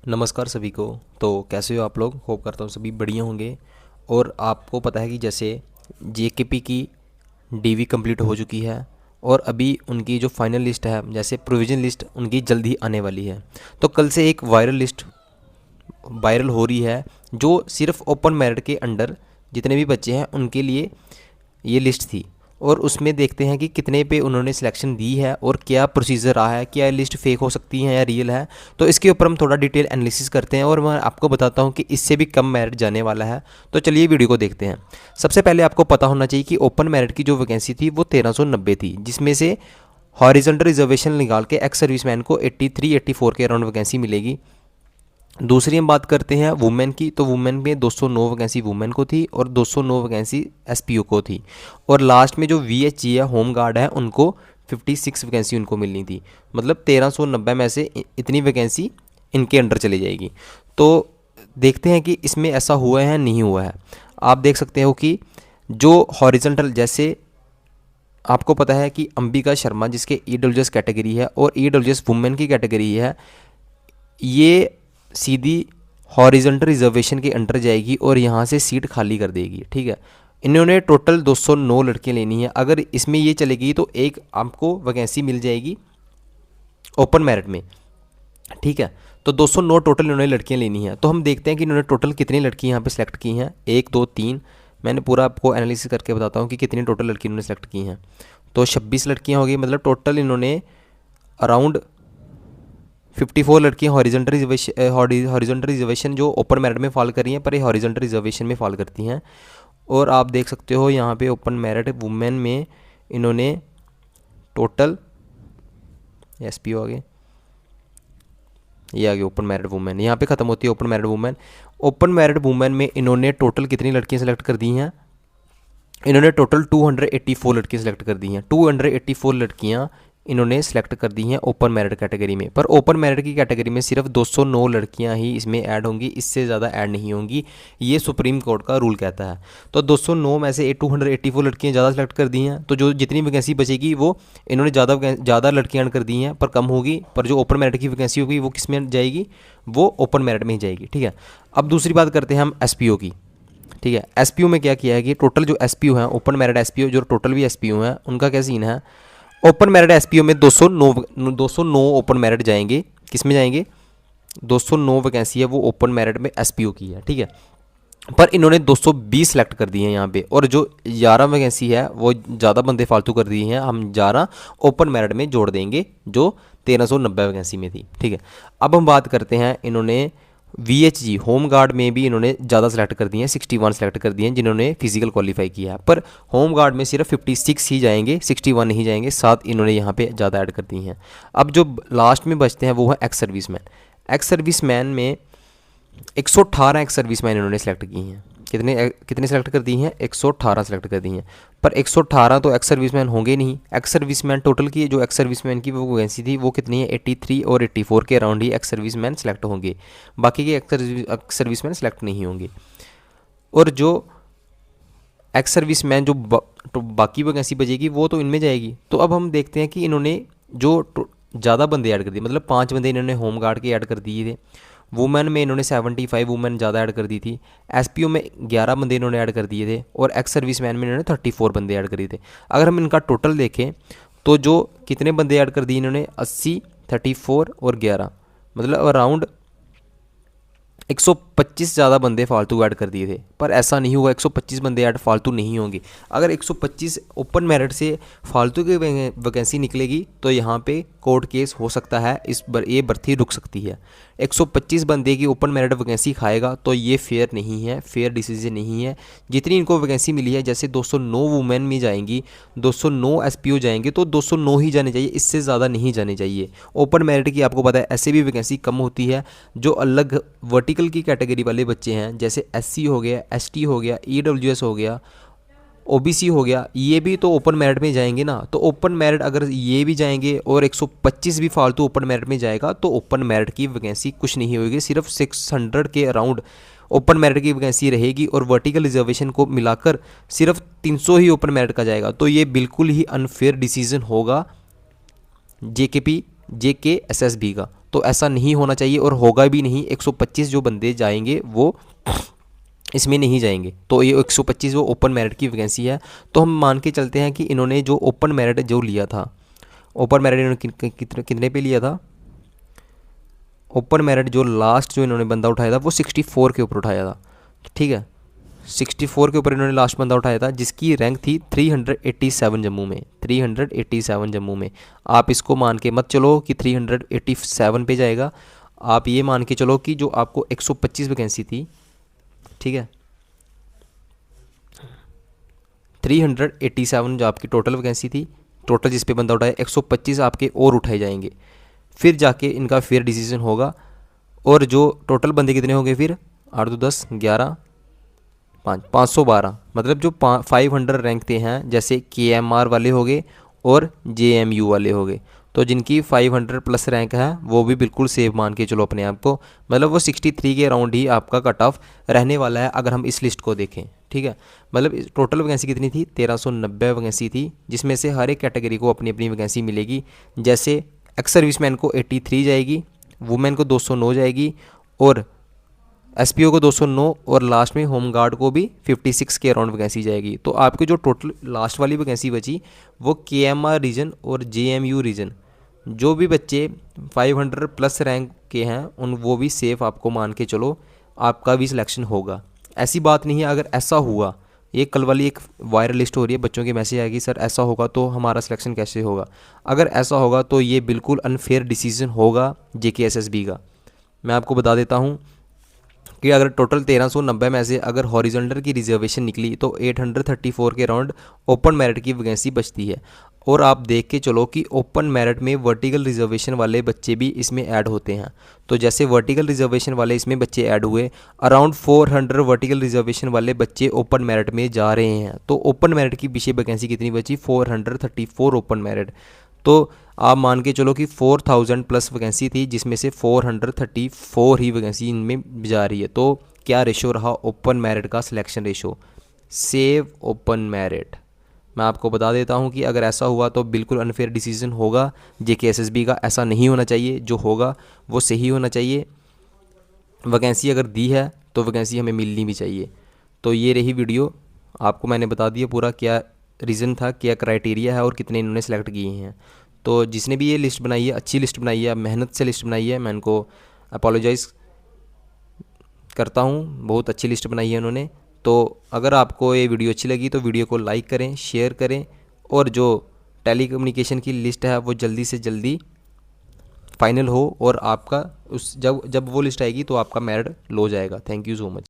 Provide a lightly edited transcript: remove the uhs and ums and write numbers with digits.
नमस्कार सभी को। तो कैसे हो आप लोग? होप करता हूँ सभी बढ़िया होंगे। और आपको पता है कि जैसे जेकेपी की डीवी कंप्लीट हो चुकी है और अभी उनकी जो फाइनल लिस्ट है, जैसे प्रोविजन लिस्ट उनकी जल्द ही आने वाली है। तो कल से एक वायरल लिस्ट वायरल हो रही है जो सिर्फ ओपन मेरिट के अंडर जितने भी बच्चे हैं उनके लिए ये लिस्ट थी। और उसमें देखते हैं कि कितने पे उन्होंने सिलेक्शन दी है और क्या प्रोसीजर रहा है, क्या लिस्ट फेक हो सकती है या रियल है। तो इसके ऊपर हम थोड़ा डिटेल एनालिसिस करते हैं और मैं आपको बताता हूँ कि इससे भी कम मेरिट जाने वाला है। तो चलिए वीडियो को देखते हैं। सबसे पहले आपको पता होना चाहिए कि ओपन मेरिट की जो वैकेंसी थी वो 1390 थी, जिसमें से हॉरिजॉन्टल रिजर्वेशन निकाल के एक्स सर्विसमैन को 83-84 के अराउंड वैकेंसी मिलेगी। दूसरी हम बात करते हैं वुमेन की, तो वुमेन में 209 वैकेंसी वुमेन को थी और 209 वैकेंसी एसपीओ को थी। और लास्ट में जो वीएचजी है, होम गार्ड है, उनको 56 वैकेंसी उनको मिलनी थी। मतलब 1390 में से इतनी वैकेंसी इनके अंडर चली जाएगी। तो देखते हैं कि इसमें ऐसा हुआ है नहीं हुआ है। आप देख सकते हो कि जो हॉरिजॉन्टल, जैसे आपको पता है कि अंबिका शर्मा जिसके ईडब्ल्यूएस कैटेगरी है और ईडब्ल्यूएस वुमेन की कैटेगरी है, ये सीधी हॉरिजॉन्टल रिजर्वेशन के अंडर जाएगी और यहाँ से सीट खाली कर देगी। ठीक है, इन्होंने टोटल 209 लड़कियाँ लेनी है। अगर इसमें ये चलेगी तो एक आपको वैकेंसी मिल जाएगी ओपन मेरिट में। ठीक है, तो 209 टोटल इन्होंने लड़कियाँ लेनी है। तो हम देखते हैं कि इन्होंने टोटल कितनी लड़की यहाँ पे सिलेक्ट की हैं। 1 2 3, मैंने पूरा आपको एनालिसिस करके बताता हूँ कि कितनी टोटल लड़की इन्होंने सेलेक्ट की हैं। तो 26 लड़कियाँ हो गई, मतलब टोटल इन्होंने अराउंड 54 लड़कियाँ हॉरिजॉन्टल रिजर्वेशन जो ओपन मेरिट में फॉल कर रही हैं, पर ये हॉरिजॉन्टल रिजर्वेशन में फॉल करती हैं। और आप देख सकते हो यहाँ पे ओपन मेरिट वुमेन में इन्होंने टोटल एसपीओ आगे, ये आगे ओपन मेरिट वुमेन, यहाँ पे ख़त्म होती है open merit women. Open merit women में इन्होंने टोटल कितनी लड़कियाँ सेलेक्ट कर दी हैं? इन्होंने टोटल 284 लड़कियाँ सेलेक्ट कर दी हैं। 284 लड़कियाँ इन्होंने सेलेक्ट कर दी हैं ओपन मेरिट कैटेगरी में। पर ओपन मेरिट की कैटेगरी में सिर्फ 209 लड़कियां ही इसमें ऐड होंगी, इससे ज़्यादा ऐड नहीं होंगी, ये सुप्रीम कोर्ट का रूल कहता है। तो 209 में से 284 लड़कियां ज़्यादा सेलेक्ट कर दी हैं, तो जो जितनी वैकेंसी बचेगी वो इन्होंने ज़्यादा लड़कियाँ ऐड कर दी हैं, पर कम होगी। पर जो ओपन मेरिट की वैकेंसी होगी वो किस में जाएगी? वो ओपन मेरिट में ही जाएगी। ठीक है, अब दूसरी बात करते हैं हम एसपीओ की। ठीक है, एसपीओ में क्या किया है कि टोटल जो एसपीओ हैं, ओपन मेरिट एसपीओ जो टोटल भी एसपीओ हैं, उनका क्या सीन है? ओपन मेरिट एसपीओ में 209 ओपन मेरिट जाएंगे। किस में जाएंगे? 209 वैकेंसी है वो ओपन मेरिट में एसपीओ की है। ठीक है, पर इन्होंने 220 सेलेक्ट कर दिए हैं यहाँ पे, और जो 11 वैकेंसी है वो ज़्यादा बंदे फालतू कर दिए हैं, हम 11 ओपन मेरिट में जोड़ देंगे जो 1390 वैकेंसी में थी। ठीक है, अब हम बात करते हैं, इन्होंने वीएचजी होम गार्ड में भी इन्होंने ज़्यादा सेलेक्ट कर दिए हैं, 61 सेलेक्ट कर दिए हैं जिन्होंने फिजिकल क्वालिफाई किया है। पर होम गार्ड में सिर्फ 56 ही जाएंगे, 61 नहीं जाएंगे, 7 इन्होंने यहाँ पे ज़्यादा ऐड कर दी हैं। अब जो लास्ट में बचते हैं वो है एक्स सर्विसमैन। एक्स सर्विसमैन में 118 एक्स सर्विसमैन इन्होंने सेलेक्ट की हैं। कितने सेलेक्ट कर दी हैं? 118 सेलेक्ट कर दी हैं। पर 118 तो एक्स सर्विसमैन होंगे नहीं। एक्स सर्विसमैन टोटल की जो एक्स सर्विसमैन की वो वैकेंसी थी वो कितनी है? 83 और 84 के अराउंड ही एक्स सर्विसमैन सेलेक्ट होंगे, बाकी के एक्स सर्विसमैन सेलेक्ट नहीं होंगे। और जो एक्स सर्विसमैन जो तो बाकी वैकेंसी बचेगी वो तो इनमें जाएगी। तो अब हम देखते हैं कि इन्होंने जो ज़्यादा बंदे ऐड कर दिए, मतलब 5 बंदे इन्होंने होम गार्ड के ऐड कर दिए थे। वुमेन में इन्होंने 75 वुमेन ज़्यादा ऐड कर दी थी। एसपीओ में 11 बंदे इन्होंने ऐड कर दिए थे और एक्स सर्विसमैन में इन्होंने 34 बंदे ऐड कर दिए थे। अगर हम इनका टोटल देखें तो जो कितने बंदे ऐड कर दिए इन्होंने? 80, 34 और 11, मतलब अराउंड 125 ज़्यादा बंदे फालतू ऐड कर दिए थे। पर ऐसा नहीं हुआ, 125 बंदे ऐड फालतू नहीं होंगे। अगर 125 ओपन मेरिट से फालतू की वैकेंसी निकलेगी तो यहाँ पे कोर्ट केस हो सकता है, ये भर्ती रुक सकती है। 125 बंदे की ओपन मेरिट वैकेंसी खाएगा तो ये फेयर नहीं है, फेयर डिसीजन नहीं है। जितनी इनको वैकेंसी मिली है, जैसे 209 वुमेन में जाएंगी, 209 एसपीओ जाएंगे, तो 209 ही जाने चाहिए, इससे ज़्यादा नहीं जाने चाहिए। ओपन मेरिट की आपको पता है ऐसे भी वैकेंसी कम होती है। जो अलग वर्टिकल की कैटेगरी वाले बच्चे हैं, जैसे एससी हो गया, एसटी हो गया, ईडब्ल्यूएस हो गया, ओबीसी हो गया, ये भी तो ओपन मेरिट में जाएंगे ना। तो ओपन मेरिट अगर ये भी जाएंगे और 125 भी फालतू ओपन मेरिट में जाएगा तो ओपन मेरिट की वैकेंसी कुछ नहीं होगी, सिर्फ 600 के अराउंड ओपन मेरिट की वैकेंसी रहेगी और वर्टिकल रिजर्वेशन को मिलाकर सिर्फ 300 ही ओपन मेरिट का जाएगा। तो ये बिल्कुल ही अनफेयर डिसीजन होगा जेकेएसएसबी का। तो ऐसा नहीं होना चाहिए और होगा भी नहीं। 125 जो बंदे जाएंगे वो इसमें नहीं जाएंगे। तो ये 125 वो ओपन मेरिट की वैकेंसी है। तो हम मान के चलते हैं कि इन्होंने जो ओपन मेरिट जो लिया था, ओपन मेरिट इन्होंने कितने पे लिया था, ओपन मेरिट जो लास्ट जो इन्होंने बंदा उठाया था वो 64 के ऊपर उठाया था, ठीक है। 64 के ऊपर इन्होंने लास्ट बंदा उठाया था, जिसकी रैंक थी 387 जम्मू में, 387 जम्मू में। आप इसको मान के मत चलो कि 387 पे जाएगा, आप ये मान के चलो कि जो आपको 125 वैकेंसी थी, ठीक है, 387 जो आपकी टोटल वैकेंसी थी, टोटल जिस पे बंदा उठाया 125 आपके और उठाए जाएंगे, फिर जाके इनका फेयर डिसीजन होगा। और जो टोटल बंदे कितने होंगे फिर, 8 2 10 11 512, मतलब जो 500 रैंकते हैं, जैसे KMR वाले हो गए और JMU वाले हो गए, तो जिनकी 500 प्लस रैंक है वो भी बिल्कुल सेफ मान के चलो अपने आप को, मतलब वो 63 के अराउंड ही आपका कट ऑफ रहने वाला है अगर हम इस लिस्ट को देखें, ठीक है। मतलब टोटल वैकेंसी कितनी थी, 1390 वैकेंसी थी, जिसमें से हर एक कैटेगरी को अपनी अपनी वैकेंसी मिलेगी। जैसे एक्स सर्विसमैन को 83 जाएगी, वुमेन को 209 जाएगी, और SPO को 209, और लास्ट में होम गार्ड को भी 56 के अराउंड वैकेंसी जाएगी। तो आपकी जो टोटल लास्ट वाली वैकेंसी बची वो KMR रीजन और JMU रीजन, जो भी बच्चे 500 प्लस रैंक के हैं उन वो भी सेफ आपको मान के चलो आपका भी सिलेक्शन होगा। ऐसी बात नहीं है, अगर ऐसा हुआ, ये कल वाली एक वायरल लिस्ट हो रही है, बच्चों के मैसेज आएगी सर ऐसा होगा तो हमारा सिलेक्शन कैसे होगा। अगर ऐसा होगा तो ये बिल्कुल अनफेयर डिसीजन होगा JKSSB का। मैं आपको बता देता हूँ कि अगर टोटल 1390 में से अगर हॉरिजॉन्टल की रिजर्वेशन निकली तो 834 के अराउंड ओपन मेरिट की वैकेंसी बचती है। और आप देख के चलो कि ओपन मेरिट में वर्टिकल रिजर्वेशन वाले बच्चे भी इसमें ऐड होते हैं। तो जैसे वर्टिकल रिजर्वेशन वाले इसमें बच्चे ऐड हुए, अराउंड 400 वर्टिकल रिजर्वेशन वाले बच्चे ओपन मेरिट में जा रहे हैं। तो ओपन मेरिट की पीछे वैकेंसी कितनी बची, 434 ओपन मेरिट। तो आप मान के चलो कि 4000 प्लस वैकेंसी थी, जिसमें से 434 ही वैकेंसी इनमें जा रही है। तो क्या रेशो रहा ओपन मेरिट का, selection ratio, save open merit. मैं आपको बता देता हूं कि अगर ऐसा हुआ तो बिल्कुल अनफेयर डिसीजन होगा JKSSB का। ऐसा नहीं होना चाहिए, जो होगा वो सही होना चाहिए। वैकेंसी अगर दी है तो वैकेंसी हमें मिलनी भी चाहिए। तो ये रही वीडियो, आपको मैंने बता दिया पूरा क्या रीज़न था, क्या क्राइटेरिया है और कितने इन्होंने सेलेक्ट किए हैं। तो जिसने भी ये लिस्ट बनाई है, अच्छी लिस्ट बनाई है, मेहनत से लिस्ट बनाई है, मैं इनको अपोलोजाइज़ करता हूँ, बहुत अच्छी लिस्ट बनाई है उन्होंने। तो अगर आपको ये वीडियो अच्छी लगी तो वीडियो को लाइक करें, शेयर करें, और जो टेली कम्युनिकेशन की लिस्ट है वो जल्दी से जल्दी फाइनल हो, और आपका उस जब वो लिस्ट आएगी तो आपका मेरिट लो जाएगा। Thank you so much.